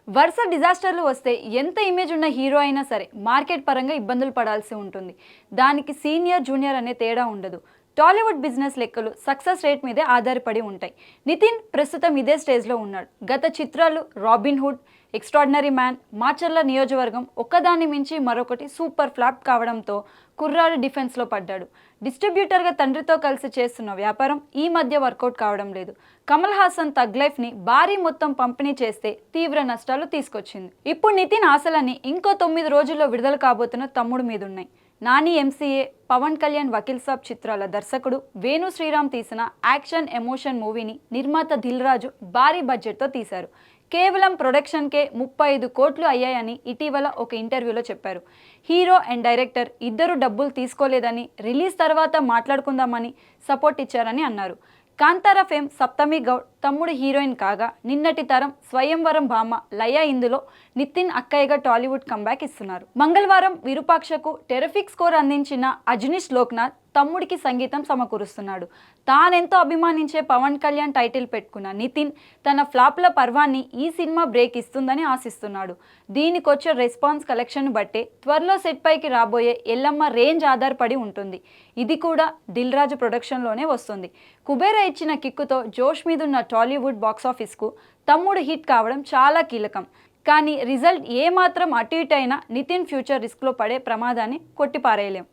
వరుస డిజాస్టర్లు వస్తే ఎంత ఇమేజ్ ఉన్న హీరో అయినా సరే మార్కెట్ పరంగా ఇబ్బందులు పడాల్సి ఉంటుంది. దానికి సీనియర్ జూనియర్ అనే తేడా ఉండదు. టాలీవుడ్ బిజినెస్ లెక్కలు సక్సెస్ రేట్ మీదే ఆధారపడి ఉంటాయి. నితిన్ ప్రస్తుతం ఇదే స్టేజ్లో ఉన్నాడు. గత చిత్రాలు robin hood, extraordinary man, Macherla నియోజకవర్గం ఒక్కదాన్ని మించి మరొకటి సూపర్ ఫ్లాప్ కావడంతో కుర్రాడు డిఫెన్స్లో పడ్డాడు. డిస్ట్రిబ్యూటర్గా తండ్రితో కలిసి చేస్తున్న వ్యాపారం ఈ మధ్య వర్కౌట్ కావడం లేదు. కమల్ హాసన్ తగ్ లైఫ్ని భారీ మొత్తం పంపిణీ చేస్తే తీవ్ర నష్టాలు తీసుకొచ్చింది. ఇప్పుడు నితిన్ ఆశలన్నీ ఇంకో 9 రోజుల్లో విడుదల కాబోతున్న తమ్ముడు మీదున్నాయి. నాని ఎంసీఏ, పవన్ కళ్యాణ్ వకీల్ సాబ్ చిత్రాల దర్శకుడు వేణు శ్రీరామ్ తీసిన యాక్షన్ ఎమోషన్ మూవీని నిర్మాత దిల్ రాజు భారీ బడ్జెట్తో తీశారు. కేవలం ప్రొడక్షన్కే 35 కోట్లు అయ్యాయని ఇటీవల ఒక ఇంటర్వ్యూలో చెప్పారు. హీరో అండ్ డైరెక్టర్ ఇద్దరు డబ్బులు తీసుకోలేదని, రిలీజ్ తర్వాత మాట్లాడుకుందామని సపోర్ట్ ఇచ్చారని అన్నారు. కాంతారా ఫేమ్ సప్తమి గౌడ్ తమ్ముడు హీరోయిన్ కాగా, నిన్నటి తరం స్వయంవరం భామ లయ ఇందులో నితిన్ అక్కయ్యగా టాలీవుడ్ కంబ్యాక్ ఇస్తున్నారు. మంగళవారం విరూపాక్షకు టెరిఫిక్ స్కోర్ అందించిన అజనీష్ లోక్నాథ్ తమ్ముడికి సంగీతం సమకూరుస్తున్నాడు. తానెంతో అభిమానించే పవన్ కళ్యాణ్ టైటిల్ పెట్టుకున్న నితిన్ తన ఫ్లాప్ల పర్వాన్ని ఈ సినిమా బ్రేక్ ఇస్తుందని ఆశిస్తున్నాడు. దీనికొచ్చే రెస్పాన్స్ కలెక్షన్ బట్టే త్వరలో సెట్ పైకి రాబోయే ఎల్లమ్మ రేంజ్ ఆధారపడి ఉంటుంది. ఇది కూడా దిల్ రాజు ప్రొడక్షన్లోనే వస్తుంది. కుబేరా ఇచ్చిన కిక్కుతో జోష్ మీదున్న టాలీవుడ్ బాక్సాఫీస్కు తమ్ముడు హిట్ కావడం చాలా కీలకం. కానీ రిజల్ట్ ఏమాత్రం అటు ఇటు అయినా నితిన్ ఫ్యూచర్ రిస్క్లో పడే ప్రమాదాన్ని కొట్టిపారేయలేం.